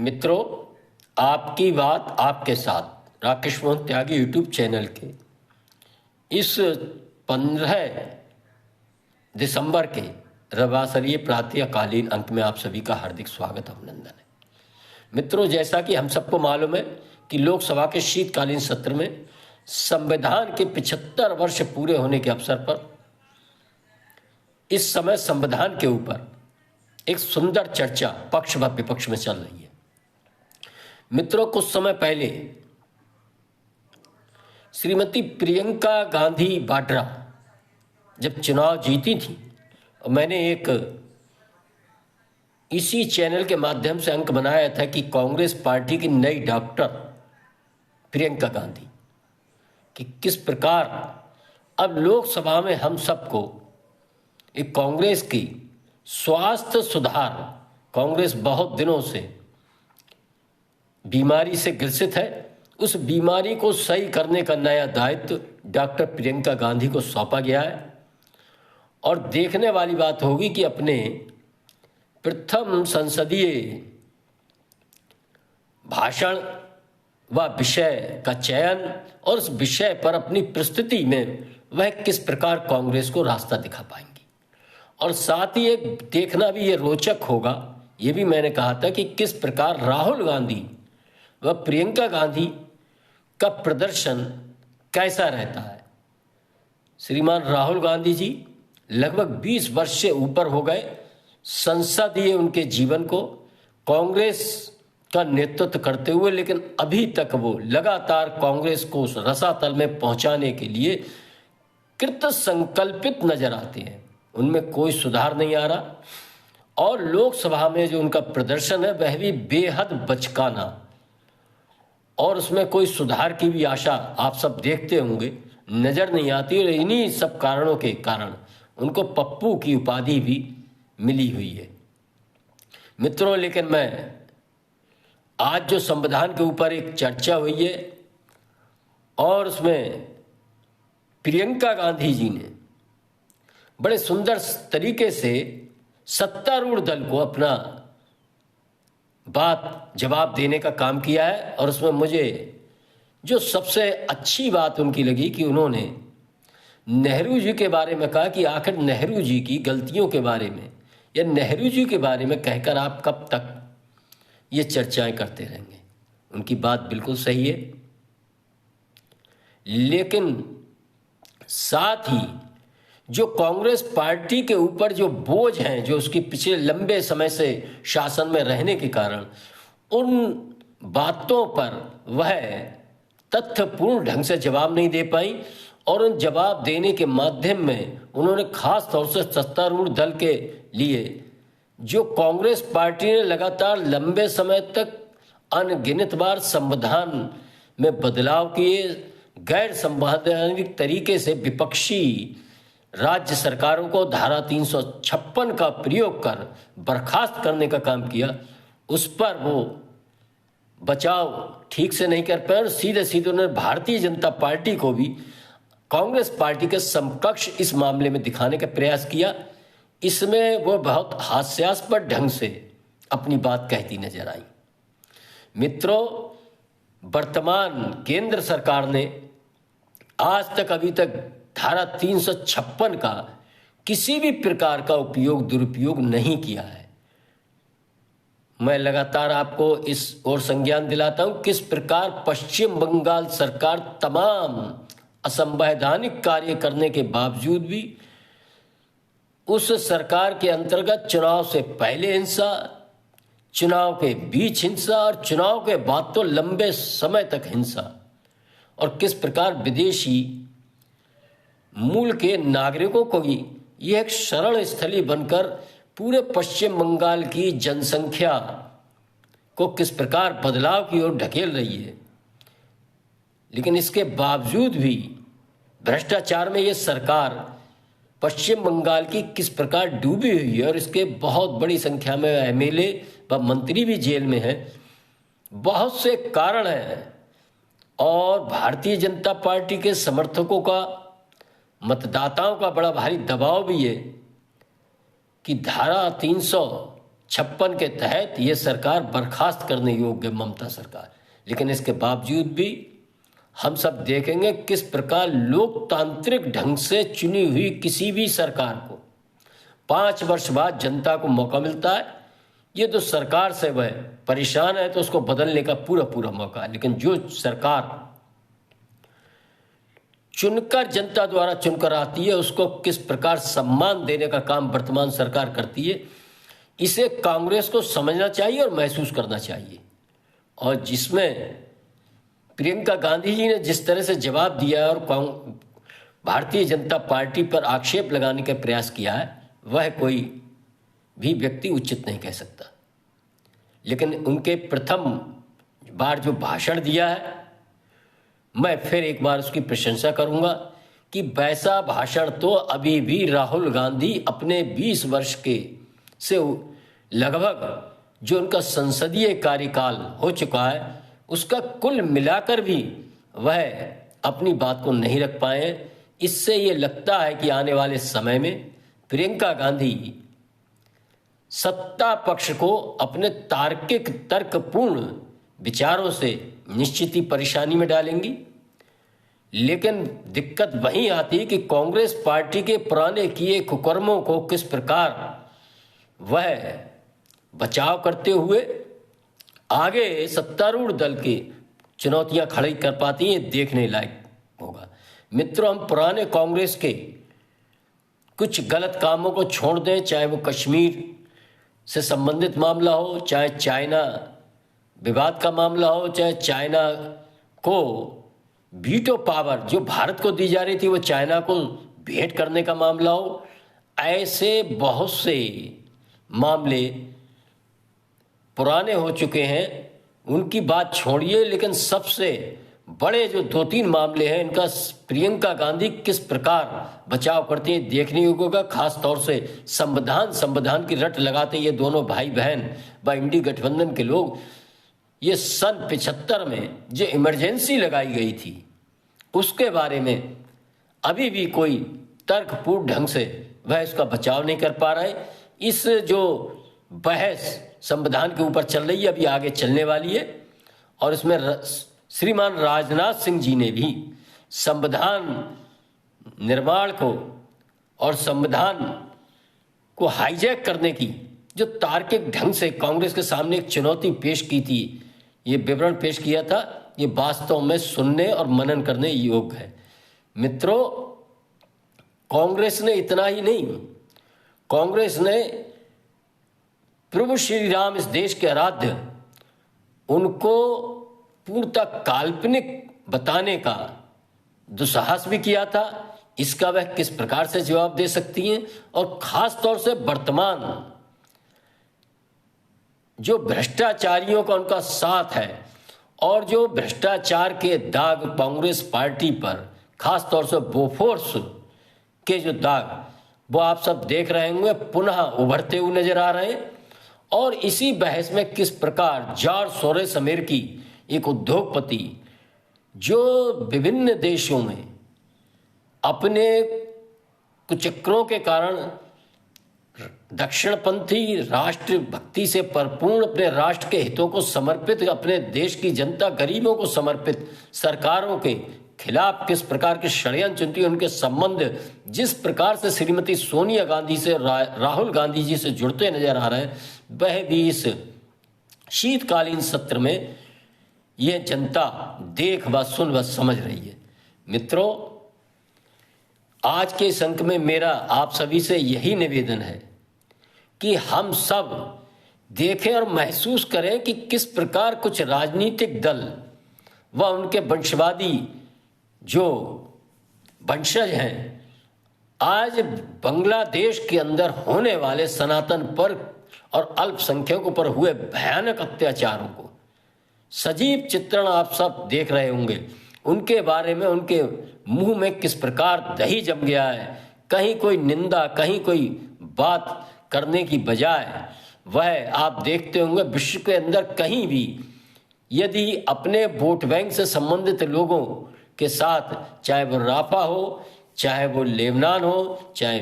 मित्रों, आपकी बात आपके साथ राकेश मोहन त्यागी यूट्यूब चैनल के इस 15 दिसंबर के रविवासरीय प्रातःकालीन अंक में आप सभी का हार्दिक स्वागत अभिनंदन है। मित्रों, जैसा कि हम सबको मालूम है कि लोकसभा के शीतकालीन सत्र में संविधान के 75 वर्ष पूरे होने के अवसर पर इस समय संविधान के ऊपर एक सुंदर चर्चा पक्ष व विपक्ष में चल रही है। मित्रों, कुछ समय पहले श्रीमती प्रियंका गांधी वाड्रा जब चुनाव जीती थी, और मैंने एक इसी चैनल के माध्यम से अंक बनाया था कि कांग्रेस पार्टी की नई डॉक्टर प्रियंका गांधी कि किस प्रकार अब लोकसभा में हम सबको एक कांग्रेस की स्वास्थ्य सुधार, कांग्रेस बहुत दिनों से बीमारी से ग्रसित है, उस बीमारी को सही करने का नया दायित्व डॉक्टर प्रियंका गांधी को सौंपा गया है। और देखने वाली बात होगी कि अपने प्रथम संसदीय भाषण व विषय का चयन और उस विषय पर अपनी प्रस्तुति में वह किस प्रकार कांग्रेस को रास्ता दिखा पाएंगी। और साथ ही एक देखना भी ये रोचक होगा, ये भी मैंने कहा था कि किस प्रकार राहुल गांधी व प्रियंका गांधी का प्रदर्शन कैसा रहता है। श्रीमान राहुल गांधी जी लगभग 20 वर्ष से ऊपर हो गए संसदीय उनके जीवन को कांग्रेस का नेतृत्व करते हुए, लेकिन अभी तक वो लगातार कांग्रेस को उस रसातल में पहुंचाने के लिए कृत संकल्पित नजर आते हैं। उनमें कोई सुधार नहीं आ रहा और लोकसभा में जो उनका प्रदर्शन है वह भी बेहद बचकाना, और उसमें कोई सुधार की भी आशा आप सब देखते होंगे नजर नहीं आती। और इन्हीं सब कारणों के कारण उनको पप्पू की उपाधि भी मिली हुई है। मित्रों, लेकिन मैं आज जो संविधान के ऊपर एक चर्चा हुई है और उसमें प्रियंका गांधी जी ने बड़े सुंदर तरीके से सत्तारूढ़ दल को अपना बात जवाब देने का काम किया है। और उसमें मुझे जो सबसे अच्छी बात उनकी लगी कि उन्होंने नेहरू जी के बारे में कहा कि आखिर नेहरू जी की गलतियों के बारे में या नेहरू जी के बारे में कहकर आप कब तक ये चर्चाएं करते रहेंगे। उनकी बात बिल्कुल सही है, लेकिन साथ ही जो कांग्रेस पार्टी के ऊपर जो बोझ हैं, जो उसकी पिछले लंबे समय से शासन में रहने के कारण उन बातों पर वह तथ्यपूर्ण ढंग से जवाब नहीं दे पाई। और उन जवाब देने के माध्यम में उन्होंने खास तौर से सत्तारूढ़ दल के लिए जो कांग्रेस पार्टी ने लगातार लंबे समय तक अनगिनत बार संविधान में बदलाव किए, गैर संवैधानिक तरीके से विपक्षी राज्य सरकारों को धारा 356 का प्रयोग कर बर्खास्त करने का काम किया, उस पर वो बचाव ठीक से नहीं कर पाए और सीधे सीधे उन्होंने भारतीय जनता पार्टी को भी कांग्रेस पार्टी के समकक्ष इस मामले में दिखाने का प्रयास किया। इसमें वो बहुत हास्यास्पद ढंग से अपनी बात कहती नजर आई। मित्रों, वर्तमान केंद्र सरकार ने आज तक अभी तक धारा 356 का किसी भी प्रकार का उपयोग दुरुपयोग नहीं किया है। मैं लगातार आपको इस ओर संज्ञान दिलाता हूं किस प्रकार पश्चिम बंगाल सरकार तमाम असंवैधानिक कार्य करने के बावजूद भी उस सरकार के अंतर्गत चुनाव से पहले हिंसा, चुनाव के बीच हिंसा और चुनाव के बाद तो लंबे समय तक हिंसा, और किस प्रकार विदेशी मूल के नागरिकों को भी यह एक शरण स्थली बनकर पूरे पश्चिम बंगाल की जनसंख्या को किस प्रकार बदलाव की ओर ढकेल रही है। लेकिन इसके बावजूद भी भ्रष्टाचार में यह सरकार पश्चिम बंगाल की किस प्रकार डूबी हुई है, और इसके बहुत बड़ी संख्या में एमएलए व मंत्री भी जेल में हैं। बहुत से कारण हैं और भारतीय जनता पार्टी के समर्थकों का, मतदाताओं का बड़ा भारी दबाव भी है कि धारा 56 के तहत ये सरकार बर्खास्त करने योग्य ममता सरकार। लेकिन इसके बावजूद भी हम सब देखेंगे किस प्रकार लोकतांत्रिक ढंग से चुनी हुई किसी भी सरकार को 5 वर्ष बाद जनता को मौका मिलता है। ये तो सरकार से वह परेशान है तो उसको बदलने का पूरा पूरा मौका है। लेकिन जो सरकार चुनकर जनता द्वारा चुनकर आती है उसको किस प्रकार सम्मान देने का काम वर्तमान सरकार करती है, इसे कांग्रेस को समझना चाहिए और महसूस करना चाहिए। और जिसमें प्रियंका गांधी जी ने जिस तरह से जवाब दिया और भारतीय जनता पार्टी पर आक्षेप लगाने का प्रयास किया है, वह कोई भी व्यक्ति उचित नहीं कह सकता। लेकिन उनके प्रथम बार जो भाषण दिया है, मैं फिर एक बार उसकी प्रशंसा करूंगा कि वैसा भाषण तो अभी भी राहुल गांधी अपने 20 वर्ष के से लगभग जो उनका संसदीय कार्यकाल हो चुका है उसका कुल मिलाकर भी वह अपनी बात को नहीं रख पाए। इससे ये लगता है कि आने वाले समय में प्रियंका गांधी सत्ता पक्ष को अपने तार्किक तर्कपूर्ण विचारों से निश्चित ही परेशानी में डालेंगी। लेकिन दिक्कत वहीं आती है कि कांग्रेस पार्टी के पुराने किए कुकर्मों को किस प्रकार वह बचाव करते हुए आगे सत्तारूढ़ दल की चुनौतियां खड़ी कर पाती हैं, देखने लायक होगा। मित्रों, हम पुराने कांग्रेस के कुछ गलत कामों को छोड़ दें, चाहे वो कश्मीर से संबंधित मामला हो, चाहे चाइना विवाद का मामला हो, चाहे चाइना को वीटो पावर जो भारत को दी जा रही थी वो चाइना को भेंट करने का मामला हो। ऐसे बहुत से मामले पुराने हो चुके हैं, उनकी बात छोड़िए। लेकिन सबसे बड़े जो 2-3 मामले हैं, इनका प्रियंका गांधी किस प्रकार बचाव करती है देखने योग्य होगा। खास तौर से संविधान की रट लगाते ये दोनों भाई बहन व इंडी गठबंधन के लोग, ये सन 75 में जो इमरजेंसी लगाई गई थी उसके बारे में अभी भी कोई तर्कपूर्ण ढंग से वह इसका बचाव नहीं कर पा रहे। इस जो बहस संविधान के ऊपर चल रही है अभी आगे चलने वाली है, और इसमें श्रीमान राजनाथ सिंह जी ने भी संविधान निर्माण को और संविधान को हाईजैक करने की जो तार्किक ढंग से कांग्रेस के सामने एक चुनौती पेश की थी, ये विवरण पेश किया था, ये वास्तव में सुनने और मनन करने योग्य है। मित्रों, कांग्रेस ने इतना ही नहीं, कांग्रेस ने प्रभु श्री राम इस देश के आराध्य उनको पूर्णतः काल्पनिक बताने का दुस्साहस भी किया था। इसका वह किस प्रकार से जवाब दे सकती हैं, और खास तौर से वर्तमान जो भ्रष्टाचारियों का उनका साथ है और जो भ्रष्टाचार के दाग कांग्रेस पार्टी पर खास तौर से बोफोर्स के जो दाग वो आप सब देख रहे होंगे पुनः उभरते हुए नजर आ रहे हैं। और इसी बहस में किस प्रकार जॉर्ज सोरोस अमेरिकी एक उद्योगपति जो विभिन्न देशों में अपने कुचक्रों के कारण दक्षिणपंथी राष्ट्र भक्ति से परिपूर्ण अपने राष्ट्र के हितों को समर्पित, अपने देश की जनता गरीबों को समर्पित सरकारों के खिलाफ किस प्रकार के षड्यंत्र चुनती है, उनके संबंध जिस प्रकार से श्रीमती सोनिया गांधी से राहुल गांधी जी से जुड़ते नजर आ रहे हैं, वह भी इस शीतकालीन सत्र में यह जनता देख व सुन व समझ रही है। मित्रों, आज के इस अंक में मेरा आप सभी से यही निवेदन है कि हम सब देखें और महसूस करें कि किस प्रकार कुछ राजनीतिक दल व उनके वंशवादी जो वंशज हैं आज बांग्लादेश के अंदर होने वाले सनातन पर और अल्पसंख्यकों पर हुए भयानक अत्याचारों को सजीव चित्रण आप सब देख रहे होंगे। उनके बारे में उनके मुंह में किस प्रकार दही जम गया है। कहीं कोई निंदा, कहीं कोई बात करने की बजाय वह आप देखते होंगे विश्व के अंदर कहीं भी यदि अपने वोट बैंक से संबंधित लोगों के साथ, चाहे वो राफा हो, चाहे वो लेबनान हो, चाहे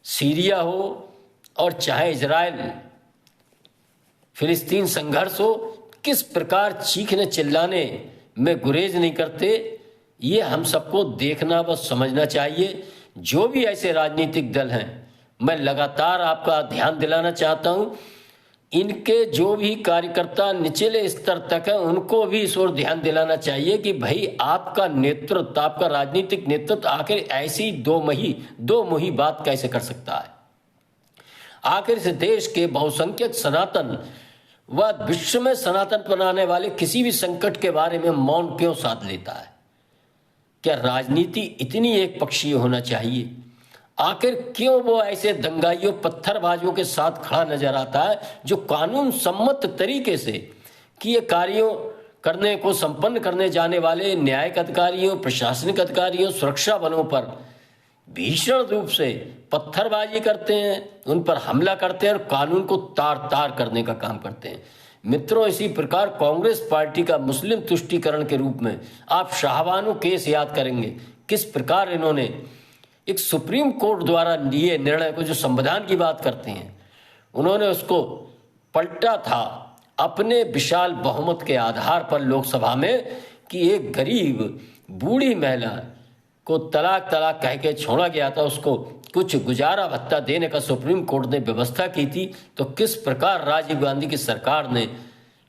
सीरिया हो और चाहे इजराइल फिलिस्तीन संघर्ष हो, किस प्रकार चीखने चिल्लाने में गुरेज नहीं करते, ये हम सबको देखना व समझना चाहिए। जो भी ऐसे राजनीतिक दल हैं, मैं लगातार आपका ध्यान दिलाना चाहता हूं, इनके जो भी कार्यकर्ता निचले स्तर तक है, उनको भी इस ओर ध्यान दिलाना चाहिए कि भाई आपका नेतृत्व, आपका राजनीतिक नेतृत्व आखिर ऐसी दो मुही बात कैसे कर सकता है। आखिर इस देश के बहुसंख्यक सनातन व विश्व में सनातन बनाने वाले किसी भी संकट के बारे में मौन क्यों साध लेता है? क्या राजनीति इतनी एक पक्षीय होना चाहिए? आखिर क्यों वो ऐसे दंगाइयों, पत्थरबाजों के साथ खड़ा नजर आता है जो कानून सम्मत तरीके से किए कार्यों करने को संपन्न करने जाने वाले न्यायिक अधिकारियों, प्रशासनिक अधिकारियों, सुरक्षा बलों पर भीषण रूप से पत्थरबाजी करते हैं, उन पर हमला करते हैं और कानून को तार तार करने का काम करते हैं। मित्रों, इसी प्रकार कांग्रेस पार्टी का मुस्लिम तुष्टीकरण के रूप में आप शाहबानो केस याद करेंगे। किस प्रकार इन्होंने एक सुप्रीम कोर्ट द्वारा लिए निर्णय को, जो संविधान की बात करते हैं, उन्होंने उसको पलटा था अपने विशाल बहुमत के आधार पर लोकसभा में कि एक गरीब बूढ़ी महिला को तलाक कह के छोड़ा गया था, उसको कुछ गुजारा भत्ता देने का सुप्रीम कोर्ट ने व्यवस्था की थी। तो किस प्रकार राजीव गांधी की सरकार ने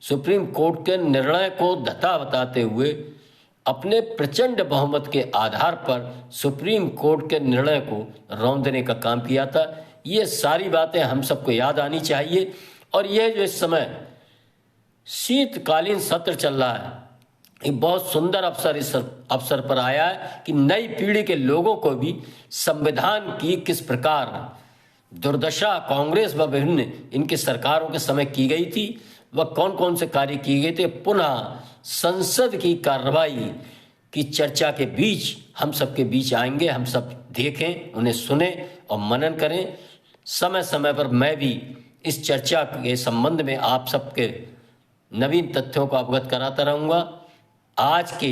सुप्रीम कोर्ट के निर्णय को धता बताते हुए अपने प्रचंड बहुमत के आधार पर सुप्रीम कोर्ट के निर्णय को रौंदने का काम किया था। ये सारी बातें हम सबको याद आनी चाहिए। और यह जो इस समय शीतकालीन सत्र चल रहा है, एक बहुत सुंदर अवसर इस अवसर पर आया है कि नई पीढ़ी के लोगों को भी संविधान की किस प्रकार दुर्दशा कांग्रेस व विभिन्न इनकी सरकारों के समय की गई थी, वह कौन कौन से कार्य किए गए थे, पुनः संसद की कार्रवाई की चर्चा के बीच हम सबके बीच आएंगे। हम सब देखें, उन्हें सुने और मनन करें। समय समय पर मैं भी इस चर्चा के संबंध में आप सबके नवीन तथ्यों को अवगत कराता रहूँगा। आज के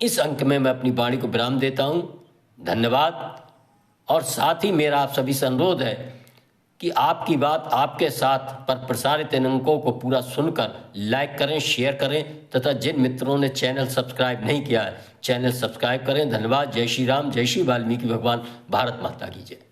इस अंक में मैं अपनी वाणी को विराम देता हूँ। धन्यवाद। और साथ ही मेरा आप सभी से अनुरोध है कि आपकी बात आपके साथ पर प्रसारित इन अंकों को पूरा सुनकर लाइक करें, शेयर करें तथा जिन मित्रों ने चैनल सब्सक्राइब नहीं किया है, चैनल सब्सक्राइब करें। धन्यवाद। जय श्री राम, जय श्री वाल्मीकि भगवान। भारत माता की जय।